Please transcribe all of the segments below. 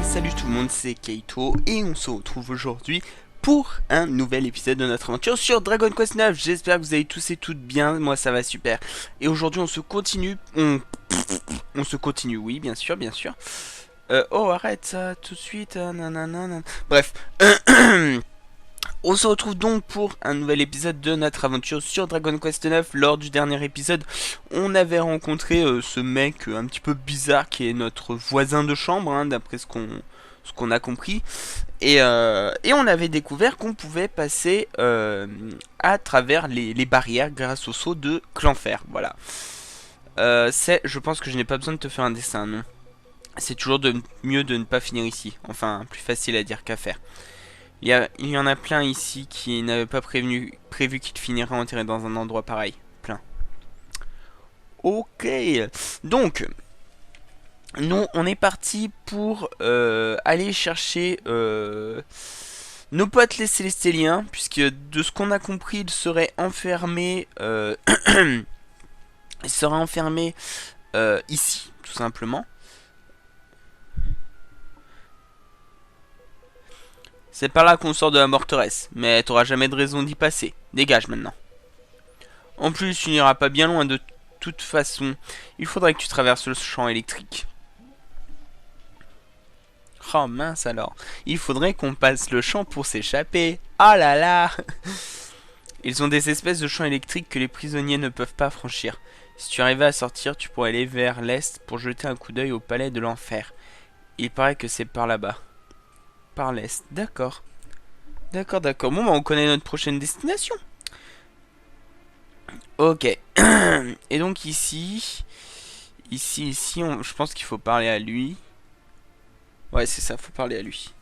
Salut tout le monde, c'est Kaito et on se retrouve aujourd'hui pour un nouvel épisode de notre aventure sur Dragon Quest 9. J'espère que vous allez tous et toutes bien, moi ça va super. Et aujourd'hui on se continue, on se continue, oui bien sûr, bien sûr. Oh arrête ça tout de suite, nanana. Bref, on se retrouve donc pour un nouvel épisode de notre aventure sur Dragon Quest 9. Lors du dernier épisode, on avait rencontré ce mec un petit peu bizarre qui est notre voisin de chambre, hein, d'après ce qu'on a compris. Et on avait découvert qu'on pouvait passer à travers les barrières grâce au saut de Clanfer. Voilà. Je pense que je n'ai pas besoin de te faire un dessin, non. C'est toujours mieux de ne pas finir ici. Enfin, plus facile à dire qu'à faire. Il y en a plein ici qui n'avaient pas prévu qu'ils finiraient enterrés dans un endroit pareil. Plein. Ok. Donc, nous, on est parti pour aller chercher nos potes les Célestéliens. Puisque de ce qu'on a compris, ils seraient enfermés... ils seraient enfermés ici, tout simplement. C'est par là qu'on sort de la Morteresse, mais t'auras jamais de raison d'y passer. Dégage maintenant. En plus, tu n'iras pas bien loin de toute façon. Il faudrait que tu traverses le champ électrique. Oh mince alors. Il faudrait qu'on passe le champ pour s'échapper. Oh là là. Ils ont des espèces de champs électriques que les prisonniers ne peuvent pas franchir. Si tu arrivais à sortir, tu pourrais aller vers l'est pour jeter un coup d'œil au palais de l'enfer. Il paraît que c'est par là-bas. Par l'est, d'accord. D'accord, d'accord. Bon, bah, on connaît notre prochaine destination. Ok. Et donc ici... je pense qu'il faut parler à lui. Ouais, c'est ça, faut parler à lui.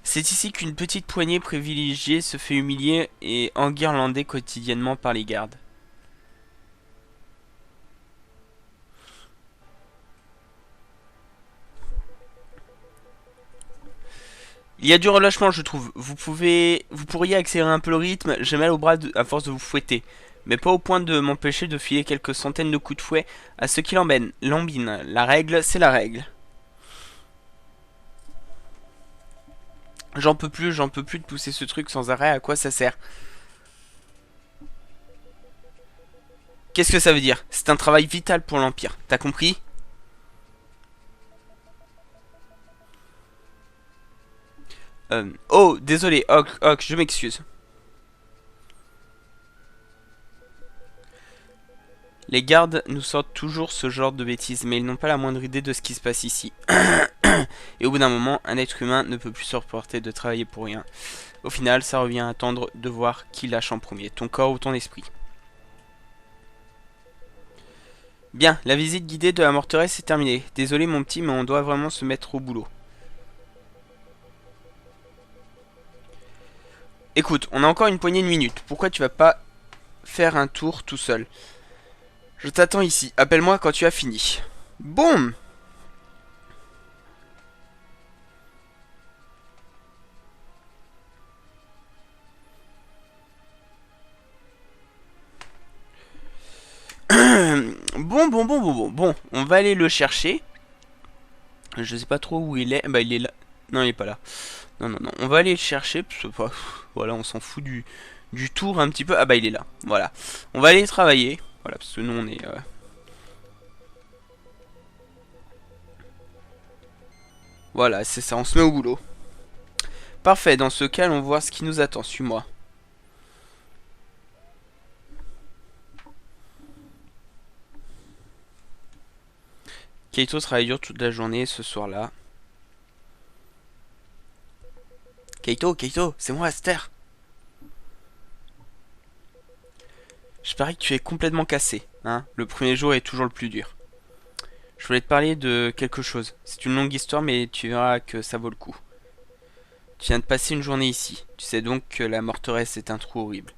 C'est ici qu'une petite poignée privilégiée se fait humilier et enguirlander quotidiennement par les gardes. Il y a du relâchement, je trouve. Vous pourriez accélérer un peu le rythme. J'ai mal au bras à force de vous fouetter. Mais pas au point de m'empêcher de filer quelques centaines de coups de fouet à ceux qui l'embinent. La règle, c'est la règle. J'en peux plus de pousser ce truc sans arrêt. À quoi ça sert? Qu'est-ce que ça veut dire? C'est un travail vital pour l'Empire. T'as compris? Oh, désolé, ok, je m'excuse. Les gardes nous sortent toujours ce genre de bêtises, mais ils n'ont pas la moindre idée de ce qui se passe ici. Et au bout d'un moment, un être humain ne peut plus supporter de travailler pour rien. Au final, ça revient à attendre de voir qui lâche en premier, ton corps ou ton esprit. Bien, la visite guidée de la Morteresse est terminée. Désolé mon petit, mais on doit vraiment se mettre au boulot. Écoute, on a encore une poignée de minutes. Pourquoi tu vas pas faire un tour tout seul? Je t'attends ici. Appelle-moi quand tu as fini. Boum! Bon, on va aller le chercher. Je sais pas trop où il est. Bah, il est là. Non, il est pas là. Non, on va aller le chercher. Parce que, voilà, on s'en fout du tour un petit peu. Ah, bah, il est là. Voilà. On va aller travailler. Voilà, parce que nous, on est... Voilà, c'est ça. On se met au boulot. Parfait. Dans ce cas, allons voir ce qui nous attend. Suis-moi. Kaito travaille dur toute la journée ce soir-là. Kaito, c'est moi, Aster. Je parie que tu es complètement cassé, hein. Le premier jour est toujours le plus dur. Je voulais te parler de quelque chose. C'est une longue histoire, mais tu verras que ça vaut le coup. Tu viens de passer une journée ici. Tu sais donc que la Morteresse est un trou horrible.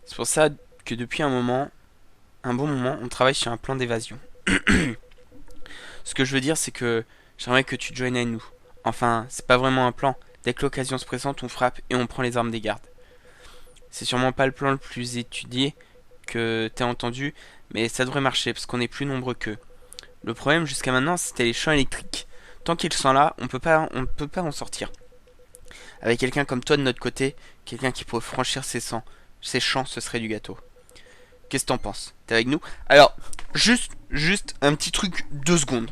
C'est pour ça que depuis un bon moment, on travaille sur un plan d'évasion. Ce que je veux dire, c'est que j'aimerais que tu te joignes à nous. Enfin, c'est pas vraiment un plan. Dès que l'occasion se présente, on frappe et on prend les armes des gardes. C'est sûrement pas le plan le plus étudié que t'aies entendu, mais ça devrait marcher parce qu'on est plus nombreux qu'eux. Le problème jusqu'à maintenant, c'était les champs électriques. Tant qu'ils sont là, on ne peut pas en sortir. Avec quelqu'un comme toi de notre côté, quelqu'un qui pourrait franchir ces champs, ce serait du gâteau. Qu'est-ce que t'en penses? T'es avec nous? Alors, juste un petit truc, 2 secondes.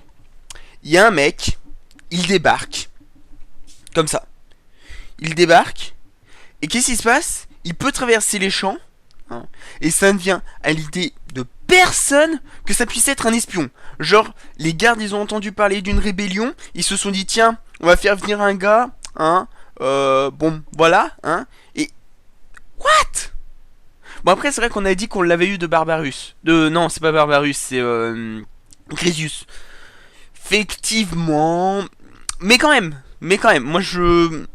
Il y a un mec, il débarque, comme ça. Il débarque, et qu'est-ce qui se passe? Il peut traverser les champs, hein, et ça ne vient à l'idée de personne que ça puisse être un espion. Genre, les gardes, ils ont entendu parler d'une rébellion, ils se sont dit, tiens, on va faire venir un gars, hein, bon, voilà, hein, et... What? Bon, après, c'est vrai qu'on a dit qu'on l'avait eu de Barbarus. Non, c'est pas Barbarus, c'est, Crésius. Effectivement... Mais quand même, moi je...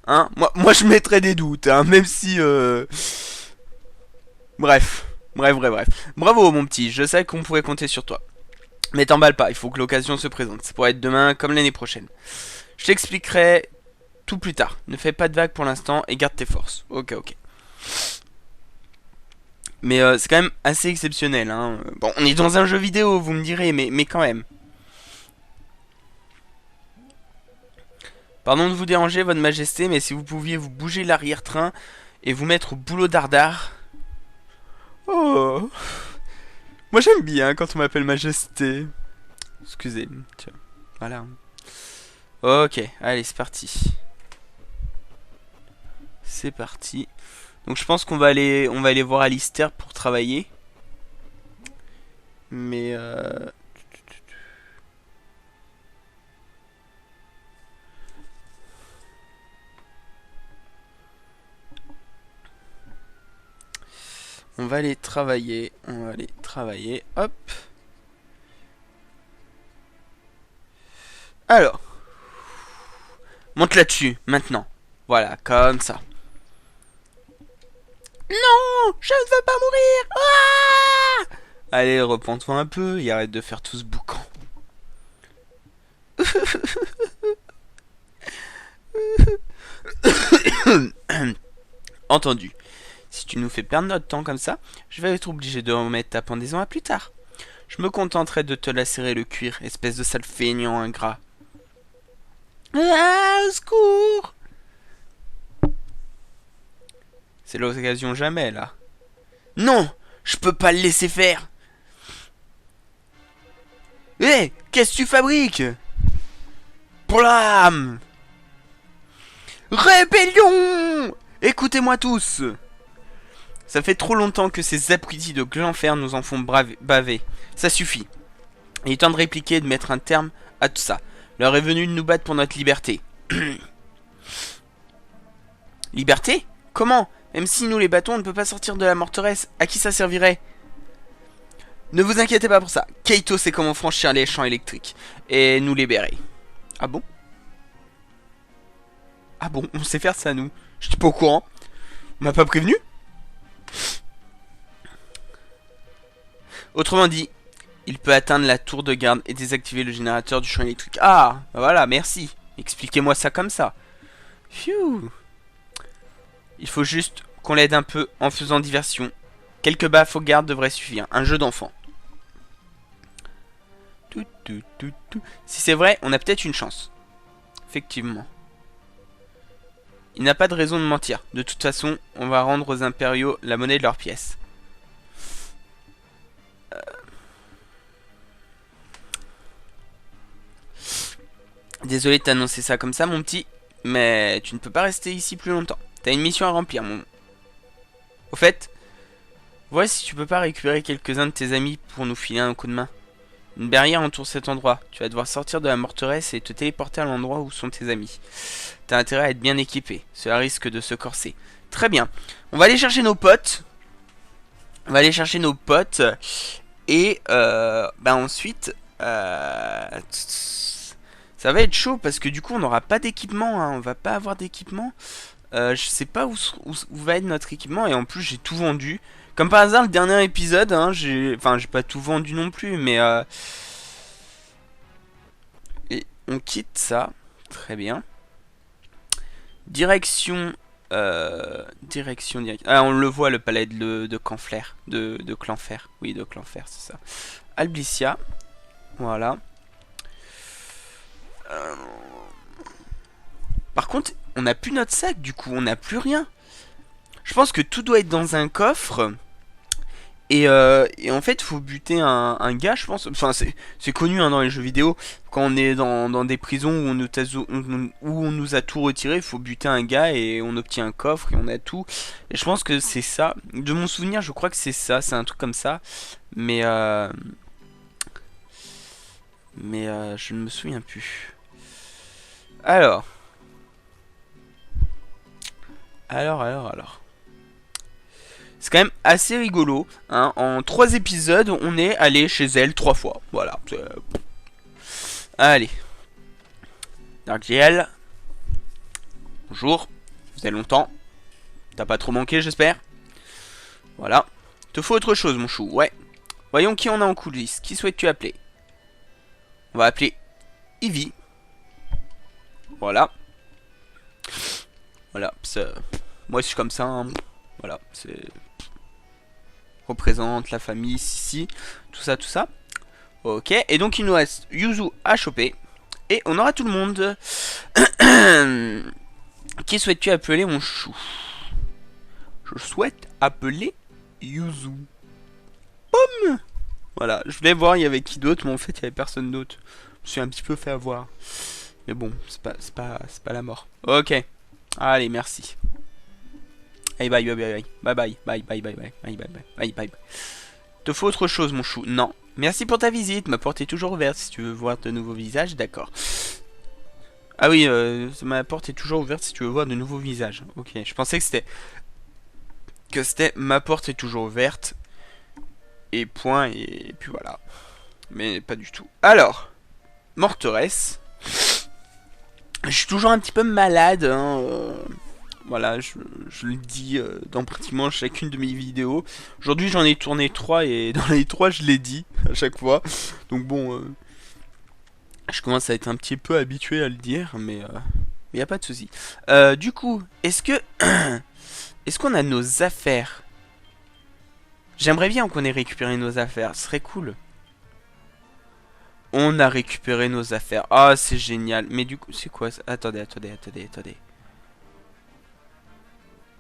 Hein, moi je mettrais des doutes, hein, même si... Bref. Bravo, mon petit, je sais qu'on pourrait compter sur toi. Mais t'emballe pas, il faut que l'occasion se présente. Ça pourrait être demain comme l'année prochaine. Je t'expliquerai tout plus tard. Ne fais pas de vagues pour l'instant et garde tes forces. Ok. Mais c'est quand même assez exceptionnel. Hein. Bon, on est dans un jeu vidéo, vous me direz, mais quand même. Pardon de vous déranger, votre majesté, mais si vous pouviez vous bouger l'arrière-train et vous mettre au boulot dardard. Oh. Moi j'aime bien quand on m'appelle majesté. Excusez, tiens. Voilà. Ok, allez, c'est parti. C'est parti. Donc je pense qu'on va aller voir Alistair pour travailler. Mais on va aller travailler. Hop. Alors. Monte là-dessus, maintenant. Voilà, comme ça. Non, je ne veux pas mourir. Ah! Allez, repens-toi un peu et arrête de faire tout ce boucan. Entendu. Si tu nous fais perdre notre temps comme ça, je vais être obligé de remettre ta pendaison à plus tard. Je me contenterai de te lacérer le cuir, espèce de sale feignant ingrat. Ah, au secours! C'est l'occasion jamais, là. Non! Je peux pas le laisser faire! Hé! Qu'est-ce que tu fabriques? Blam! Rébellion! Écoutez-moi tous! Ça fait trop longtemps que ces abrutis de Glenfer nous en font baver. Ça suffit. Il est temps de répliquer et de mettre un terme à tout ça. L'heure est venue de nous battre pour notre liberté. Liberté? Comment? Même si nous les battons, on ne peut pas sortir de la morteresse. À qui ça servirait? Ne vous inquiétez pas pour ça. Kaito sait comment franchir les champs électriques. Et nous libérer. Ah bon? Ah bon, on sait faire ça, nous. J'étais pas au courant. On m'a pas prévenu? Autrement dit, il peut atteindre la tour de garde et désactiver le générateur du champ électrique. Ah, voilà, merci. Expliquez-moi ça comme ça. Phew. Il faut juste qu'on l'aide un peu en faisant diversion. Quelques baffes aux gardes devraient suffire. Un jeu d'enfant. Si c'est vrai, on a peut-être une chance. Effectivement. Il n'a pas de raison de mentir. De toute façon, on va rendre aux impériaux la monnaie de leurs pièces. Désolé de t'annoncer ça comme ça, mon petit, mais tu ne peux pas rester ici plus longtemps. T'as une mission à remplir, mon... Au fait, vois si tu peux pas récupérer quelques-uns de tes amis pour nous filer un coup de main. Une barrière entoure cet endroit. Tu vas devoir sortir de la morteresse et te téléporter à l'endroit où sont tes amis. T'as intérêt à être bien équipé. Cela risque de se corser. Très bien. On va aller chercher nos potes. Et ensuite... ça va être chaud parce que du coup on n'aura pas d'équipement, hein. On va pas avoir d'équipement. Je sais pas où va être notre équipement et en plus j'ai tout vendu. Comme par hasard le dernier épisode, hein, j'ai pas tout vendu non plus, mais et on quitte ça, très bien. Direction, direction. Ah, on le voit le palais de Clanfer, de Clanfer, oui de Clanfer, c'est ça. Alblicia. Voilà. Euh, Par contre, on n'a plus notre sac, du coup, on n'a plus rien. Je pense que tout doit être dans un coffre. Et en fait, faut buter un gars, je pense. Enfin, c'est connu hein, dans les jeux vidéo. Quand on est dans des prisons où on nous a tout retiré, il faut buter un gars et on obtient un coffre et on a tout. Et je pense que c'est ça. De mon souvenir, je crois que c'est ça. C'est un truc comme ça. Mais, euh, mais je ne me souviens plus. Alors. Alors. C'est quand même assez rigolo. Hein. En 3 épisodes, on est allé chez elle 3 fois. Voilà. Allez. Darkgel. Bonjour. Ça faisait longtemps. T'as pas trop manqué, j'espère. Voilà. Te faut autre chose, mon chou. Ouais. Voyons qui on a en coulisses. Qui souhaites-tu appeler? On va appeler Ivy. Voilà. Voilà. Moi, je suis comme ça. Hein. Voilà. C'est... Représente la famille, Sissi. Tout ça, tout ça. Ok. Et donc, il nous reste Yuzu à choper. Et on aura tout le monde. Qui souhaites-tu appeler, mon chou? Je souhaite appeler Yuzu. Pomme. Voilà, je voulais voir il y avait qui d'autre, mais en fait il y avait personne d'autre. Je me suis un petit peu fait avoir. Mais bon, c'est pas la mort. Ok. Allez, merci. Allez, bye bye bye bye bye bye bye bye bye bye bye bye bye bye. Te faut autre chose, mon chou? Non. Merci pour ta visite. Ma porte est toujours ouverte. Si tu veux voir de nouveaux visages, d'accord. Ah oui, ma porte est toujours ouverte si tu veux voir de nouveaux visages. Ok, je pensais que c'était ma porte est toujours ouverte. Et point, et puis voilà. Mais pas du tout. Alors, Morteresse. Je suis toujours un petit peu malade. Hein, voilà, je le dis dans pratiquement chacune de mes vidéos. Aujourd'hui, j'en ai tourné 3 et dans les 3, je l'ai dit à chaque fois. Donc bon, je commence à être un petit peu habitué à le dire, mais y a pas de souci. Du coup, est-ce que est-ce qu'on a nos affaires? J'aimerais bien qu'on ait récupéré nos affaires, ce serait cool. On a récupéré nos affaires. Ah, c'est génial. Mais du coup, c'est quoi ça? Attendez.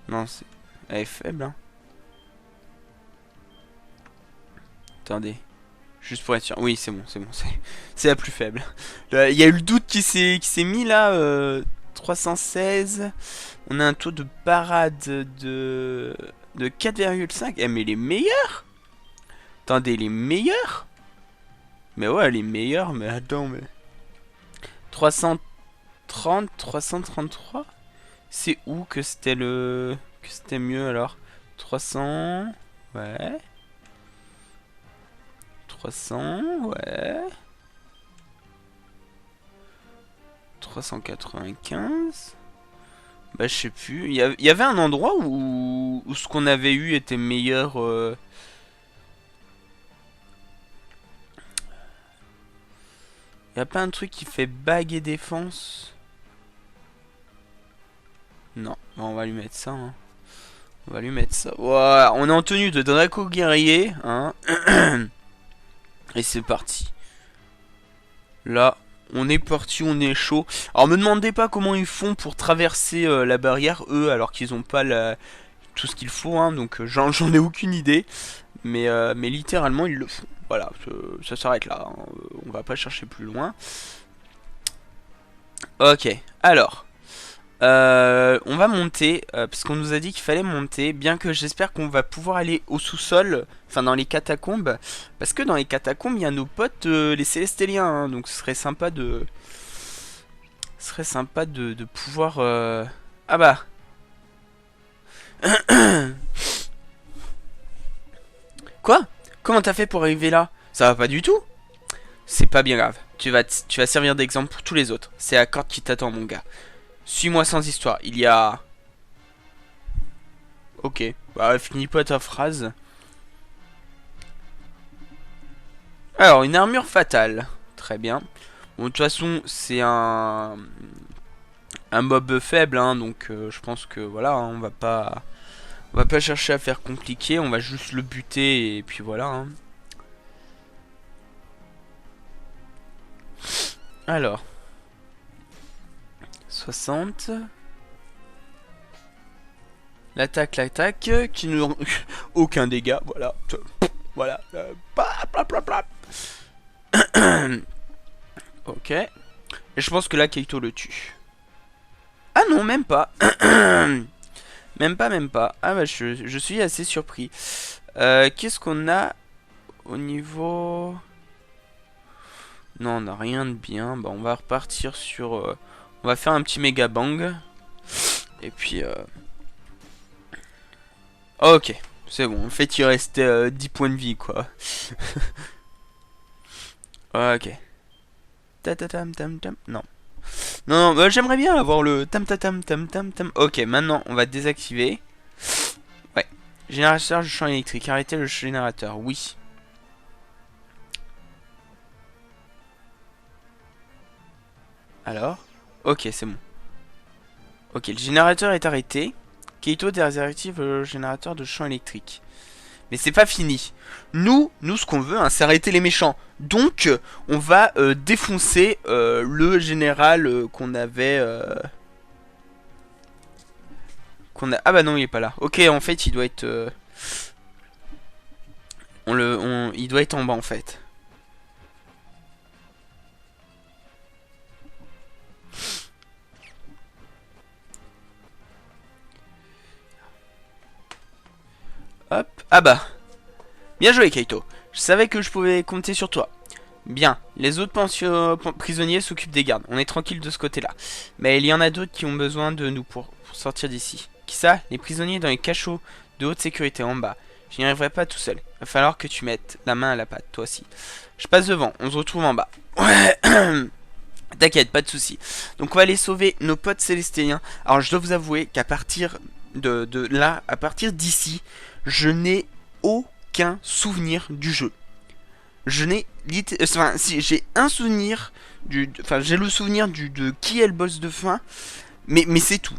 Non, c'est... Elle est faible, hein. Attendez. Juste pour être sûr. Oui, c'est bon. C'est la plus faible. Il y a eu le doute qui s'est mis là. 316. On a un taux de parade de 4,5. Eh, mais les meilleurs? Attendez, les meilleurs? Mais ouais, les meilleurs, mais attends, mais... 330, 333? C'est où que c'était que c'était mieux alors? 300... Ouais. 300... Ouais. 395... Bah je sais plus. Il y avait un endroit où ce qu'on avait eu était meilleur... Y a pas un truc qui fait bague et défense? Non, on va lui mettre ça. Hein. On va lui mettre ça. Voilà, on est en tenue de Draco guerrier. Hein. Et c'est parti. Là, on est parti, on est chaud. Alors, me demandez pas comment ils font pour traverser la barrière, eux, alors qu'ils ont pas tout ce qu'il faut. Hein, donc, j'en ai aucune idée. Mais littéralement, ils le font. Voilà, ça s'arrête là. Hein. On va pas chercher plus loin. Ok, alors. On va monter, parce qu'on nous a dit qu'il fallait monter, bien que j'espère qu'on va pouvoir aller au sous-sol, enfin dans les catacombes, parce que dans les catacombes, il y a nos potes, les Célestéliens, hein, donc ce serait sympa de... de pouvoir... Ah bah... Quoi? Comment t'as fait pour arriver là? Ça va pas du tout? C'est pas bien grave, tu vas servir d'exemple pour tous les autres, c'est la corde qui t'attend mon gars. Suis-moi sans histoire. Il y a... Ok. Bah, finis pas ta phrase. Alors, une armure fatale. Très bien. Bon, de toute façon, c'est un mob faible, hein, donc je pense que voilà, hein, on va pas chercher à faire compliqué, on va juste le buter et puis voilà. Hein. Alors, 60. L'attaque, qui ne aucun dégât, voilà. Voilà. Ok. Et je pense que là, Kaito le tue. Ah non, même pas. Même pas. Ah bah, je suis assez surpris. Qu'est-ce qu'on a au niveau... Non, on n'a rien de bien. Bah, on va repartir sur... on va faire un petit méga bang. Et puis... Ok, c'est bon. En fait, il restait 10 points de vie, quoi. Ok. Ta-ta-tam, tam, tam. Non. Non, bah, j'aimerais bien avoir le tam-ta-tam, tam-tam-tam. Ok, maintenant, on va désactiver. Ouais. Générateur de champ électrique. Arrêtez le générateur. Oui. Alors? Ok, c'est bon. Ok, le générateur est arrêté. Kaito désactive le générateur de champ électrique. Mais c'est pas fini. Nous ce qu'on veut, hein, c'est arrêter les méchants. Donc, on va défoncer le général qu'on avait... Ah bah non, il est pas là. Ok, en fait, il doit être... il doit être en bas, en fait. Hop. Ah bah. Bien joué, Kaito. Je savais que je pouvais compter sur toi. Bien, les autres prisonniers s'occupent des gardes. On est tranquille de ce côté-là. Mais il y en a d'autres qui ont besoin de nous pour sortir d'ici. Qui ça? Les prisonniers dans les cachots de haute sécurité en bas. Je n'y arriverai pas tout seul. Il va falloir que tu mettes la main à la pâte, toi aussi. Je passe devant, on se retrouve en bas. Ouais. T'inquiète, pas de soucis. Donc on va aller sauver nos potes célestiens. Alors je dois vous avouer qu'à partir de là, à partir d'ici, je n'ai aucun souvenir du jeu. Je n'ai enfin si j'ai un souvenir enfin j'ai le souvenir de qui est le boss de fin, mais c'est tout.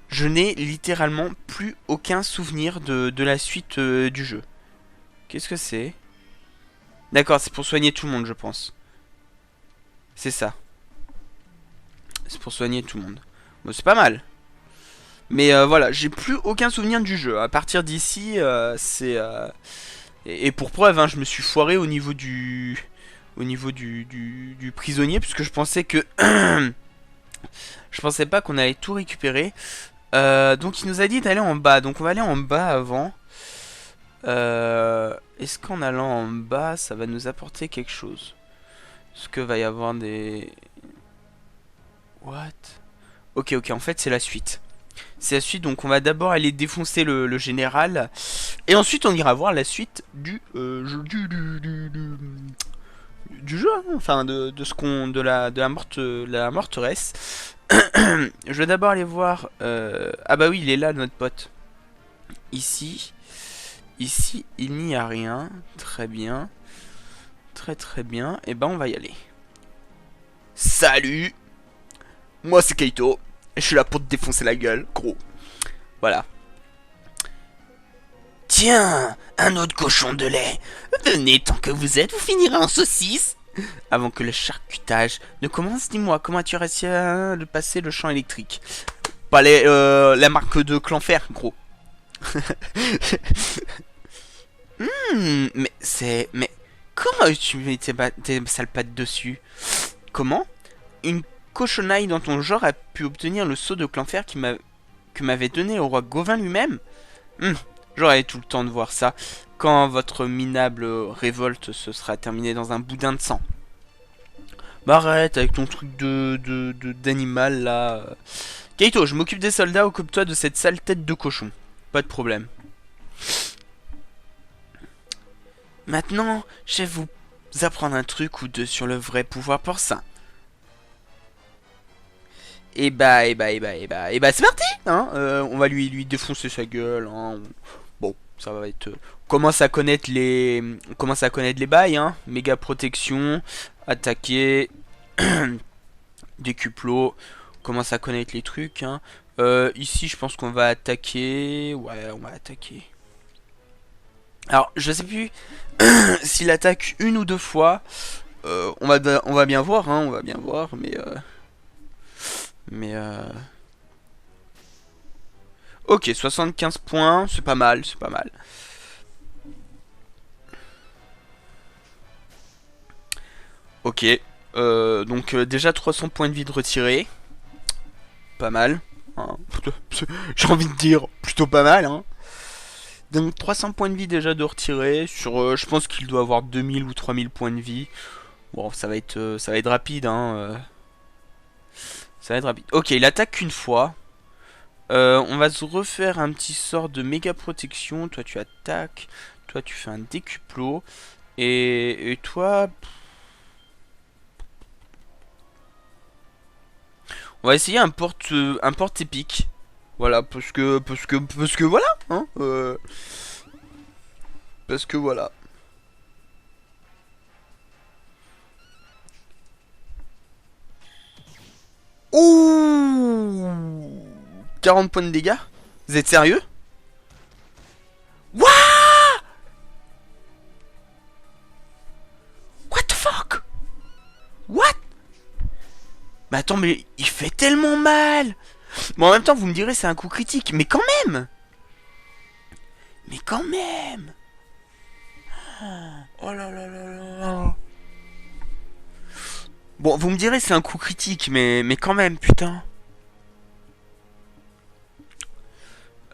Je n'ai littéralement plus aucun souvenir de la suite du jeu. Qu'est-ce que c'est? D'accord, c'est pour soigner tout le monde, je pense. C'est ça. C'est pour soigner tout le monde. Bon, c'est pas mal. Mais voilà, j'ai plus aucun souvenir du jeu. À partir d'ici, c'est... Et pour preuve, hein, je me suis foiré au niveau du... du prisonnier, puisque je pensais que... je pensais pas qu'on allait tout récupérer. Donc il nous a dit d'aller en bas. Donc on va aller en bas avant. Est-ce qu'en allant en bas, ça va nous apporter quelque chose? Est-ce que va y avoir des... What? Ok, en fait c'est la suite. C'est la suite, donc on va d'abord aller défoncer le général. Et ensuite on ira voir la suite du du jeu, hein, enfin de ce qu'on de la morteresse. Je vais d'abord aller voir ah bah oui, il est là notre pote. Ici il n'y a rien. Très bien. Très bien. Et ben on va y aller. Salut. Moi c'est Kaito. Et je suis là pour te défoncer la gueule, gros. Voilà. Tiens, un autre cochon de lait. Venez tant que vous êtes, vous finirez en saucisse. Avant que le charcutage ne commence, dis-moi, comment as-tu réussi à passer le champ électrique? Pas la marque de Clanfer, gros. Mais c'est... Mais comment tu mets tes sales pattes dessus? Comment? Une cochonaille dans ton genre a pu obtenir le sceau de Clanfer que m'avait donné au roi Gauvin lui-même? J'aurai tout le temps de voir ça quand votre minable révolte se sera terminée dans un boudin de sang. Bah arrête avec ton truc d'animal là. Kaito, je m'occupe des soldats, occupe-toi de cette sale tête de cochon. Pas de problème. Maintenant, je vais vous apprendre un truc ou deux sur le vrai pouvoir porcin. Et bah, c'est parti, hein. On va lui défoncer sa gueule, hein. Bon, ça va être... On commence à connaître les bails, hein. Méga protection, attaquer, décuplot, on commence à connaître les trucs, hein. Ici, je pense qu'on va attaquer... Ouais, on va attaquer. Alors, je sais plus s'il attaque une ou deux fois. On va bien voir, hein, on va bien voir, mais ok, 75 points, c'est pas mal, c'est pas mal. Ok, donc déjà 300 points de vie de retirés, pas mal. Hein. J'ai envie de dire, plutôt pas mal, hein. Donc 300 points de vie déjà de retirés, sur, je pense qu'il doit avoir 2000 ou 3000 points de vie. Bon, ça va être rapide, hein. Ça va être rapide. Ok, il attaque qu'une fois. On va se refaire un petit sort de méga protection. Toi, tu attaques. Toi, tu fais un décuplo. Et toi... On va essayer un porte épique. Voilà, parce que voilà, hein. Parce que voilà. Ouh, 40 points de dégâts. Vous êtes sérieux? What? What the fuck? What? Mais attends, mais il fait tellement mal. Bon, en même temps, vous me direz, c'est un coup critique. Mais quand même. Mais quand même. Oh là là là là. Bon, vous me direz, c'est un coup critique, mais quand même, putain.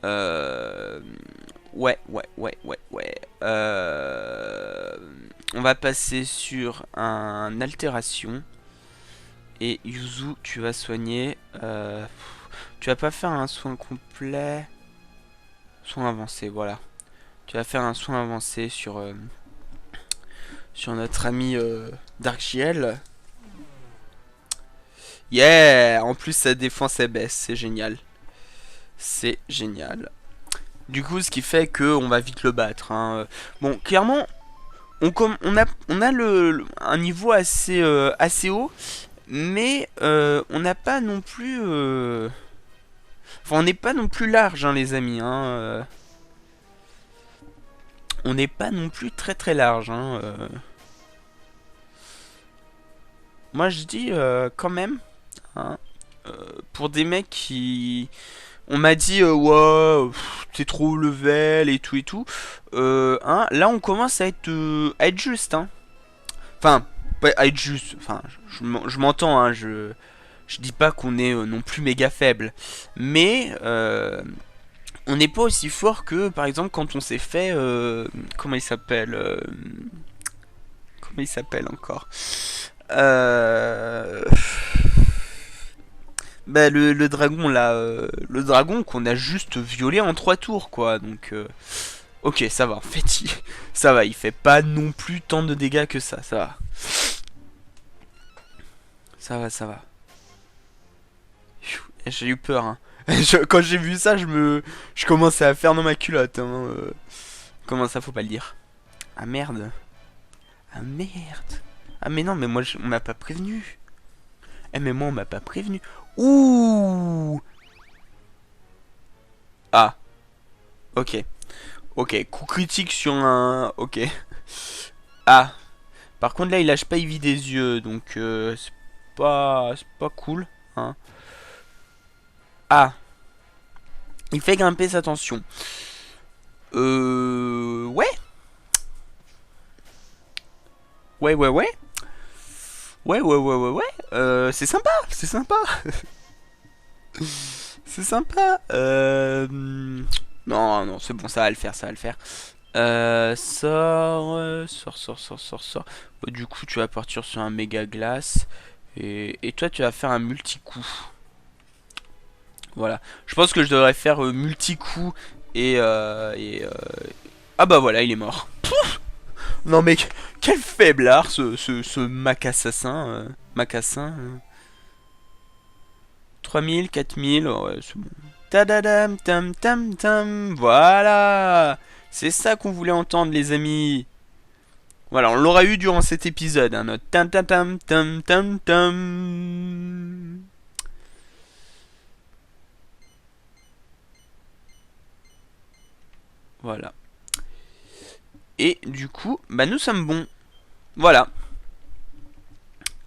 Euh... Ouais. On va passer sur un altération. Et Yuzu, tu vas soigner. Tu vas pas faire un soin complet. Soin avancé, voilà. Tu vas faire un soin avancé sur notre ami Darkgiel. Yeah! En plus, sa défense elle baisse, c'est génial. C'est génial. Du coup, ce qui fait que on va vite le battre. Hein. Bon, clairement, on a un niveau assez haut, mais on n'a pas non plus... Enfin, on n'est pas non plus large, hein, les amis. Hein, on n'est pas non plus très très large. Hein, Moi, je dis quand même, hein, pour des mecs qui... On m'a dit, ouais, t'es trop level et tout et tout. Hein, là, on commence à être juste. Hein. Enfin, pas à être juste. Enfin, je m'entends, hein, je dis pas qu'on est non plus méga faible. Mais on n'est pas aussi fort que, par exemple, quand on s'est fait... comment il s'appelle comment il s'appelle encore euh... Bah, le dragon là, le dragon qu'on a juste violé en 3 tours quoi, donc ok ça va, en fait ça va, il fait pas non plus tant de dégâts que ça va. Ça va. J'ai eu peur hein. Quand j'ai vu ça, je commençais à faire dans ma culotte hein, comment ça faut pas le dire. Ah merde. Ah merde. Ah mais non mais moi on m'a pas prévenu. Eh mais moi on m'a pas prévenu. Ouh. Ah ok. Ok, coup critique sur un... Ok. Ah. Par contre là il lâche pas il vit des yeux. Donc c'est pas cool. Hein. Ah. Il fait grimper sa tension. Ouais. Ouais. Ouais. C'est sympa. C'est sympa. C'est sympa. Non, c'est bon, ça va le faire, ça va le faire. Sort. Bah, du coup, tu vas partir sur un méga glace. Et toi, tu vas faire un multi-coup. Voilà. Je pense que je devrais faire multi-coup Ah bah voilà, il est mort. Non mais quel faiblard ce Mac assassin. Macassin. 3000, 4000, ouais, c'est bon. Tadadam, tam tam tam, voilà. C'est ça qu'on voulait entendre les amis. Voilà, on l'aura eu durant cet épisode, hein, notre tam tam tam tam tam tam. Voilà. Et du coup, bah nous sommes bons. Voilà.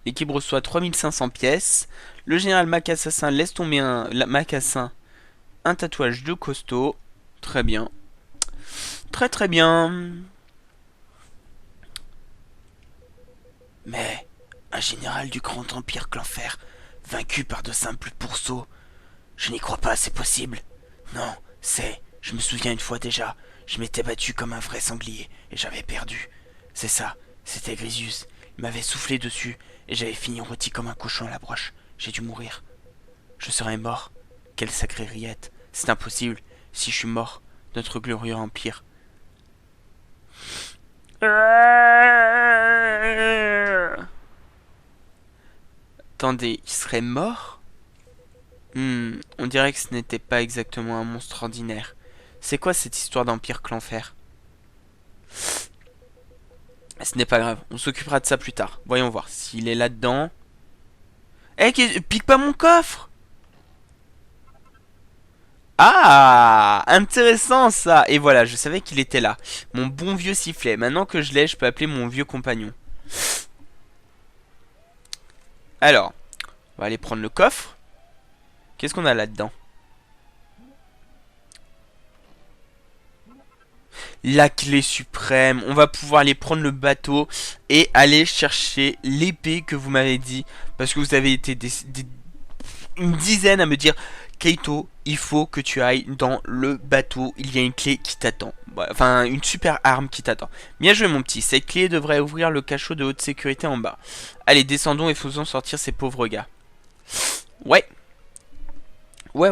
L'équipe reçoit 3500 pièces. Le général Mac Assassin laisse tomber Mac Assassin, un tatouage de costaud. Très bien. Très très bien. Mais un général du grand empire Clanfer, vaincu par de simples pourceaux. Je n'y crois pas, c'est possible. Non, je me souviens une fois déjà, je m'étais battu comme un vrai sanglier et j'avais perdu. C'est ça, c'était Grisius. Il m'avait soufflé dessus et j'avais fini rôti comme un cochon à la broche. J'ai dû mourir. Je serais mort. Quelle sacrée riette. C'est impossible. Si je suis mort, notre glorieux empire. Attendez, il serait mort? On dirait que ce n'était pas exactement un monstre ordinaire. C'est quoi cette histoire d'Empire Clanfer? Ce n'est pas grave, on s'occupera de ça plus tard. Voyons voir s'il est là-dedans. Pique pas mon coffre! Ah, intéressant ça. Et voilà, je savais qu'il était là. Mon bon vieux sifflet. Maintenant que je l'ai, je peux appeler mon vieux compagnon. Alors, on va aller prendre le coffre. Qu'est-ce qu'on a là-dedans? La clé suprême. On va pouvoir aller prendre le bateau et aller chercher l'épée que vous m'avez dit. Parce que vous avez été une dizaine à me dire: Kaito, il faut que tu ailles dans le bateau. Il y a une clé qui t'attend. Enfin, une super arme qui t'attend. Bien joué, mon petit. Cette clé devrait ouvrir le cachot de haute sécurité en bas. Allez, descendons et faisons sortir ces pauvres gars. Ouais. Ouais.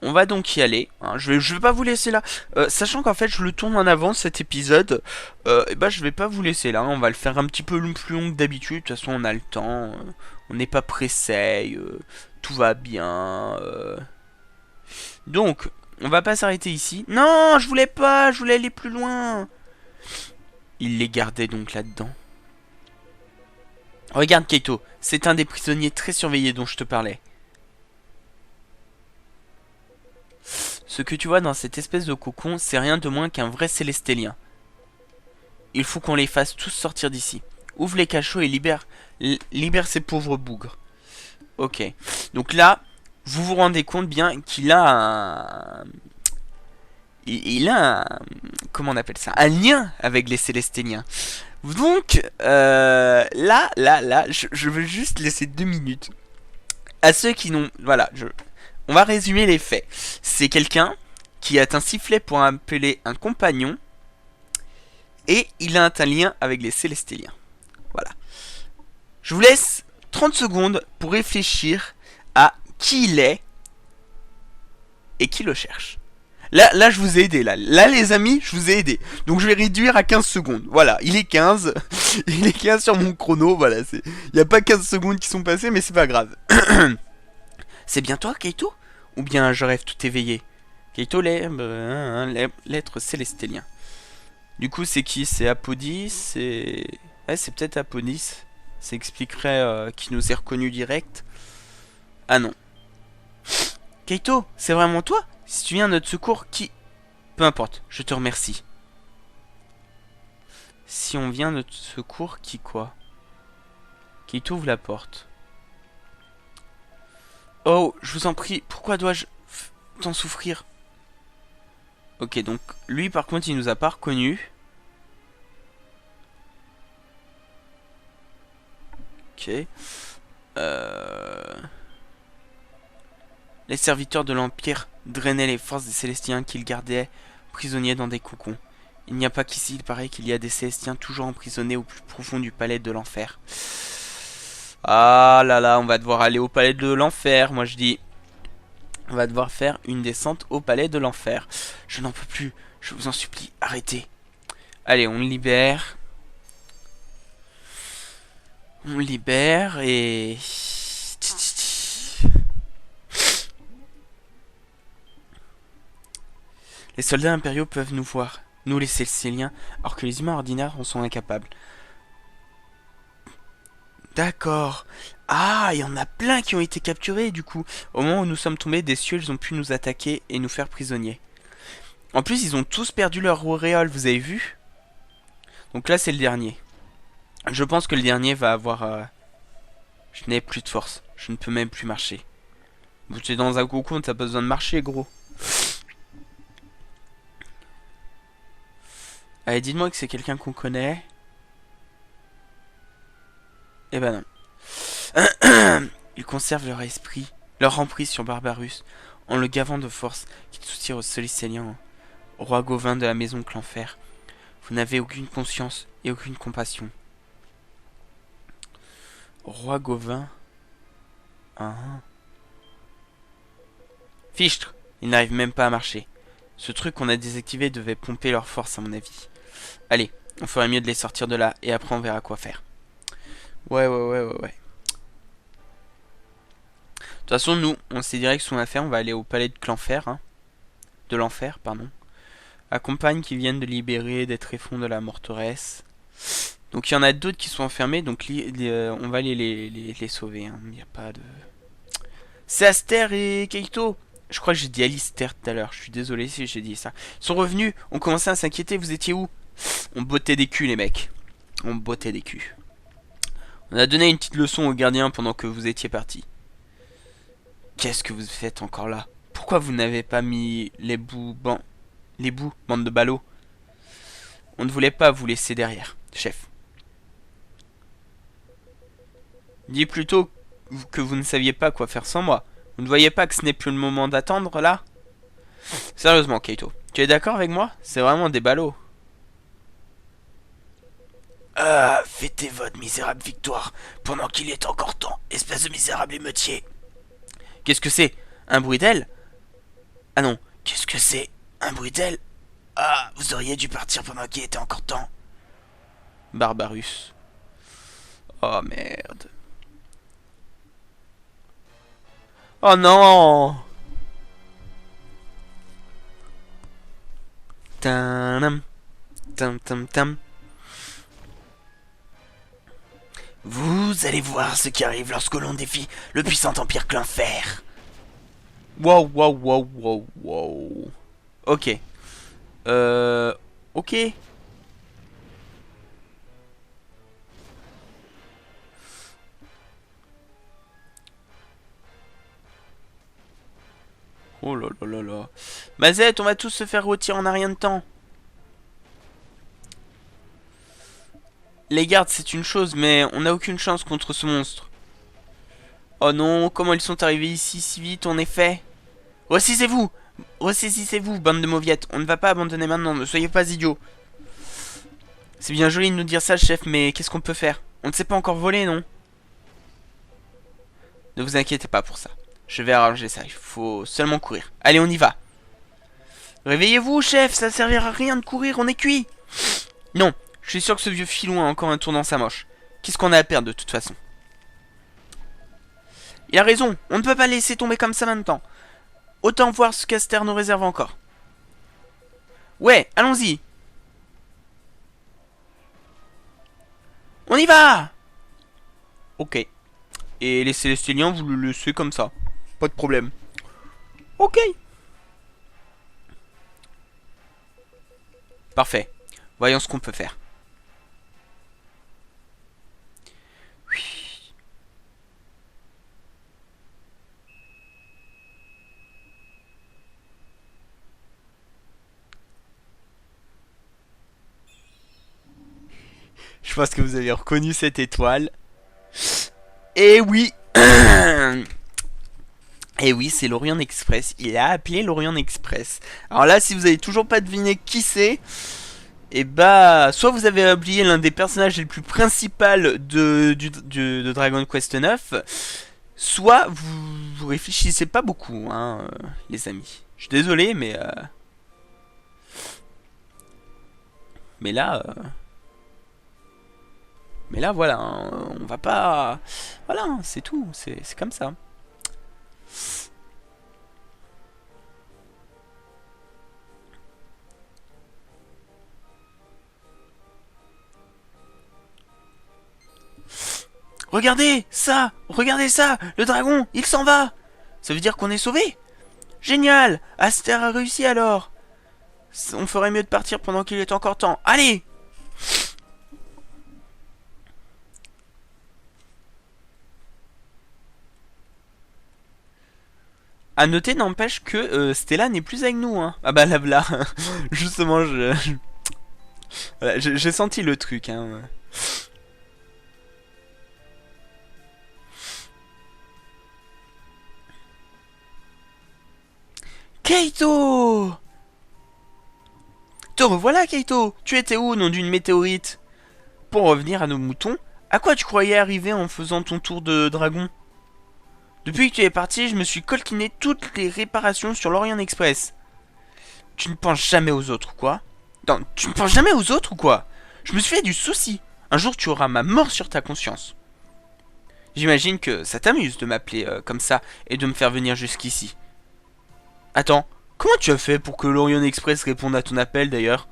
On va donc y aller. Hein. Je vais pas vous laisser là. Sachant qu'en fait, je le tourne en avance cet épisode. Et bah, je vais pas vous laisser là. On va le faire un petit peu plus long que d'habitude. De toute façon, on a le temps. On n'est pas pressé. Tout va bien. Donc, on va pas s'arrêter ici. Non, je voulais pas. Je voulais aller plus loin. Il les gardait donc là-dedans. Regarde, Kaito. C'est un des prisonniers très surveillés dont je te parlais. Ce que tu vois dans cette espèce de cocon, c'est rien de moins qu'un vrai célestélien. Il faut qu'on les fasse tous sortir d'ici. Ouvre les cachots et libère ces pauvres bougres. Ok. Donc là, vous vous rendez compte bien qu'il a un... Il a un... Comment on appelle ça? Un lien avec les célestéliens. Donc, là, je veux juste laisser 2 minutes. À ceux qui n'ont... Voilà, on va résumer les faits. C'est quelqu'un qui a un sifflet pour appeler un compagnon. Et il a un lien avec les célestéliens. Voilà. Je vous laisse 30 secondes pour réfléchir à qui il est et qui le cherche. Là, je vous ai aidé. Là, les amis, je vous ai aidé. Donc, je vais réduire à 15 secondes. Voilà, il est 15. Il est 15 sur mon chrono. Voilà, il n'y a pas 15 secondes qui sont passées, mais c'est pas grave. C'est bien toi, Kaito? Ou bien je rêve tout éveillé? Kaito, l'être célestélien. Du coup, c'est qui? C'est Apodis? Ouais, c'est peut-être Apodis. Ça expliquerait qui nous est reconnu direct. Ah non. Kaito, c'est vraiment toi? Si tu viens à notre secours, qui... Peu importe, je te remercie. Si on vient à notre secours, qui quoi? Kaito ouvre la porte. Oh, je vous en prie, pourquoi dois-je tant souffrir? Ok, donc lui par contre il nous a pas reconnus. Ok. Les serviteurs de l'Empire drainaient les forces des Célestiens qu'ils gardaient prisonniers dans des cocons. Il n'y a pas qu'ici, il paraît qu'il y a des Célestiens toujours emprisonnés au plus profond du palais de l'enfer. Ah là là, on va devoir aller au palais de l'enfer, moi je dis. On va devoir faire une descente au palais de l'enfer. Je n'en peux plus, je vous en supplie, arrêtez. Allez, on le libère. On le libère et... Les soldats impériaux peuvent nous voir, nous les Célestiens, alors que les humains ordinaires en sont incapables. D'accord. Ah, il y en a plein qui ont été capturés du coup. Au moment où nous sommes tombés des cieux, ils ont pu nous attaquer et nous faire prisonniers. En plus, ils ont tous perdu leur auréole, vous avez vu? Donc là, c'est le dernier. Je pense que le dernier va avoir... Je n'ai plus de force. Je ne peux même plus marcher. Bon, tu es dans un cocon, t'as pas besoin de marcher, gros. Allez, dites-moi que c'est quelqu'un qu'on connaît. Eh ben non. Ils conservent leur esprit, leur emprise sur Barbarus, en le gavant de force qu'ils soutirent au Solicélian, roi Gauvin de la maison Clanfer. Vous n'avez aucune conscience et aucune compassion. Roi Gauvin. Fichtre, ils n'arrivent même pas à marcher. Ce truc qu'on a désactivé devait pomper leur force à mon avis. Allez, on ferait mieux de les sortir de là et après on verra quoi faire. Ouais. De toute façon, nous, on sait direct ce qu'on va faire. On va aller au palais de Clanfer, hein. De l'enfer, pardon. À compagne qui viennent de libérer des tréfonds de la morteresse. Donc il y en a d'autres qui sont enfermés, donc on va aller les sauver. Hein. Il n'y a pas de... C'est Aster et Keito. Je crois que j'ai dit Alistair tout à l'heure. Je suis désolé si j'ai dit ça. Ils sont revenus. On commençait à s'inquiéter. Vous étiez où? On bottait des culs, les mecs. On bottait des culs. On a donné une petite leçon aux gardiens pendant que vous étiez partis. Qu'est-ce que vous faites encore là? Pourquoi vous n'avez pas mis les bouts, bande de ballots? On ne voulait pas vous laisser derrière, chef. Dis plutôt que vous ne saviez pas quoi faire sans moi. Vous ne voyez pas que ce n'est plus le moment d'attendre, là? Sérieusement, Keito, tu es d'accord avec moi? C'est vraiment des ballots. Fêtez votre misérable victoire pendant qu'il est encore temps, espèce de misérable émeutier. Qu'est-ce que c'est? Un bruit d'aile? Ah non, qu'est-ce que c'est? Un bruit d'aile? Ah, vous auriez dû partir pendant qu'il était encore temps. Barbarus. Oh merde. Oh non. Tam tam tam tam. Vous allez voir ce qui arrive lorsque l'on défie le puissant empire Clanfer. Wow. Ok. Ok. Oh là là là là. Mazette, on va tous se faire rôtir en un rien de temps. Les gardes, c'est une chose, mais on n'a aucune chance contre ce monstre. Oh non, comment ils sont arrivés ici si vite, en effet. Ressaisissez-vous! Ressaisissez-vous, bande de mauviettes. On ne va pas abandonner maintenant, ne soyez pas idiots. C'est bien joli de nous dire ça, chef, mais qu'est-ce qu'on peut faire? On ne sait pas encore voler, non? Ne vous inquiétez pas pour ça. Je vais arranger ça, il faut seulement courir. Allez, on y va. Réveillez-vous, chef, ça ne servira à rien de courir, on est cuit. Non, je suis sûr que ce vieux filon a encore un tour dans sa manche. Qu'est-ce qu'on a à perdre de toute façon? Il a raison, on ne peut pas laisser tomber comme ça maintenant. Autant voir ce qu'Aster nous réserve encore. Ouais, allons-y. On y va. Ok. Et les Célestialiens, vous le laissez comme ça. Pas de problème. Ok. Parfait. Voyons ce qu'on peut faire. Je pense que vous avez reconnu cette étoile. Et oui. Et oui, c'est l'Orient Express. Il a appelé l'Orient Express. Alors là, si vous avez toujours pas deviné qui c'est, et bah, soit vous avez oublié l'un des personnages les plus principaux de Dragon Quest 9, soit vous réfléchissez pas beaucoup, hein, les amis. Je suis désolé, mais là, voilà, hein, on va pas, voilà, c'est tout, c'est comme ça. Regardez ça, le dragon, il s'en va. Ça veut dire qu'on est sauvé. Génial, Aster a réussi alors. On ferait mieux de partir pendant qu'il est encore temps. Allez. À noter, n'empêche que Stella n'est plus avec nous, hein. Ah bah là, justement, voilà, j'ai senti le truc, hein. Kaito! Te revoilà, Kaito! Tu étais où, nom d'une météorite? Pour revenir à nos moutons, à quoi tu croyais arriver en faisant ton tour de dragon? Depuis que tu es parti, je me suis colquiné toutes les réparations sur l'Orient Express. Tu ne penses jamais aux autres, quoi? Non, tu ne penses jamais aux autres ou quoi? Je me suis fait du souci. Un jour, tu auras ma mort sur ta conscience. J'imagine que ça t'amuse de m'appeler comme ça et de me faire venir jusqu'ici. Attends, comment tu as fait pour que l'Orient Express réponde à ton appel d'ailleurs?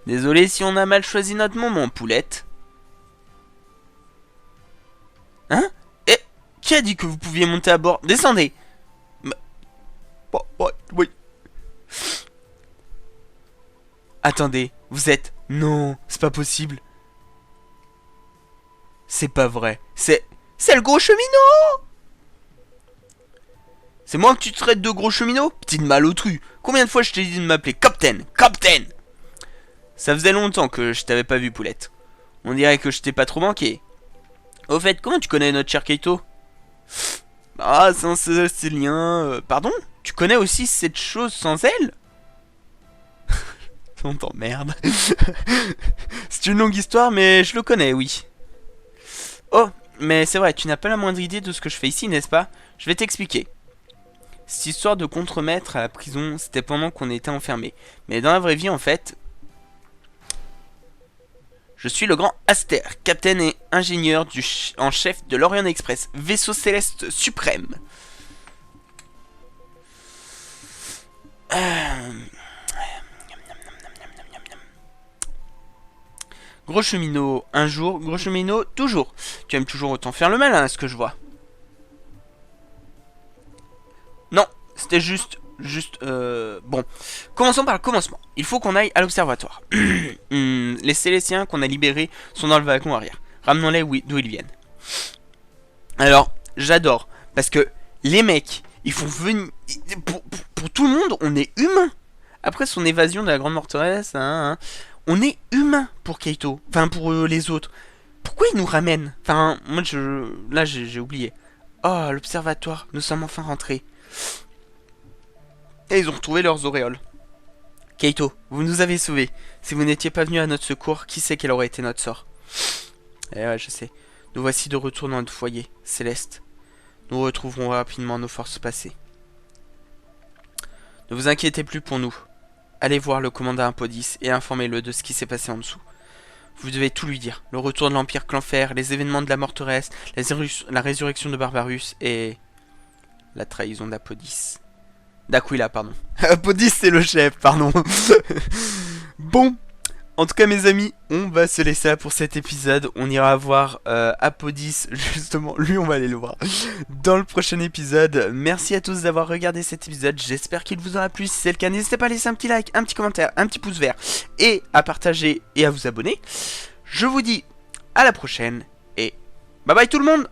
Désolé si on a mal choisi notre moment, poulette. Hein? Eh, qui a dit que vous pouviez monter à bord? Descendez. Oui. Attendez, vous êtes... Non, c'est pas possible. C'est pas vrai. C'est le gros cheminot. C'est moi que tu traites de gros cheminot? Petite malotru. Combien de fois je t'ai dit de m'appeler Captain? Captain! Ça faisait longtemps que je t'avais pas vu, poulette. On dirait que je t'ai pas trop manqué. Au fait, comment tu connais notre cher Kaito? Ah, sans ces liens... pardon? Tu connais aussi cette chose sans elle? On t'emmerde. C'est une longue histoire, mais je le connais, oui. Oh, mais c'est vrai, tu n'as pas la moindre idée de ce que je fais ici, n'est-ce pas? Je vais t'expliquer. Cette histoire de contremaître à la prison, c'était pendant qu'on était enfermés. Mais dans la vraie vie, en fait... Je suis le grand Aster, capitaine et ingénieur en chef de l'Orient Express, vaisseau céleste suprême. Gros cheminot, un jour, gros cheminot, toujours. Tu aimes toujours autant faire le malin, à ce que je vois. Non, c'était juste... Bon, commençons par le commencement. Il faut qu'on aille à l'observatoire. Les Célestiens qu'on a libérés sont dans le wagon arrière. Ramenons-les d'où ils viennent. Alors, j'adore. Parce que les mecs, ils font venir... Pour tout le monde, on est humain. Après son évasion de la Grande Morteresse, on est humain pour Kaito. Enfin, pour les autres. Pourquoi ils nous ramènent? Enfin, moi, là, j'ai oublié. Oh, l'observatoire. Nous sommes enfin rentrés. Et ils ont retrouvé leurs auréoles. Kaito, vous nous avez sauvés. Si vous n'étiez pas venu à notre secours, qui sait quel aurait été notre sort? Eh ouais, je sais. Nous voici de retour dans notre foyer, Céleste. Nous retrouverons rapidement nos forces passées. Ne vous inquiétez plus pour nous. Allez voir le commandant Apodis et informez-le de ce qui s'est passé en dessous. Vous devez tout lui dire. Le retour de l'Empire Clanfer, les événements de la Morteresse, la résurrection de Barbarus et... la trahison d'Apodis. D'Aquila, pardon. Apodis, c'est le chef, pardon. Bon, en tout cas, mes amis, on va se laisser là pour cet épisode. On ira voir Apodis, justement. Lui, on va aller le voir dans le prochain épisode. Merci à tous d'avoir regardé cet épisode. J'espère qu'il vous aura plu. Si c'est le cas, n'hésitez pas à laisser un petit like, un petit commentaire, un petit pouce vert et à partager et à vous abonner. Je vous dis à la prochaine et bye bye tout le monde.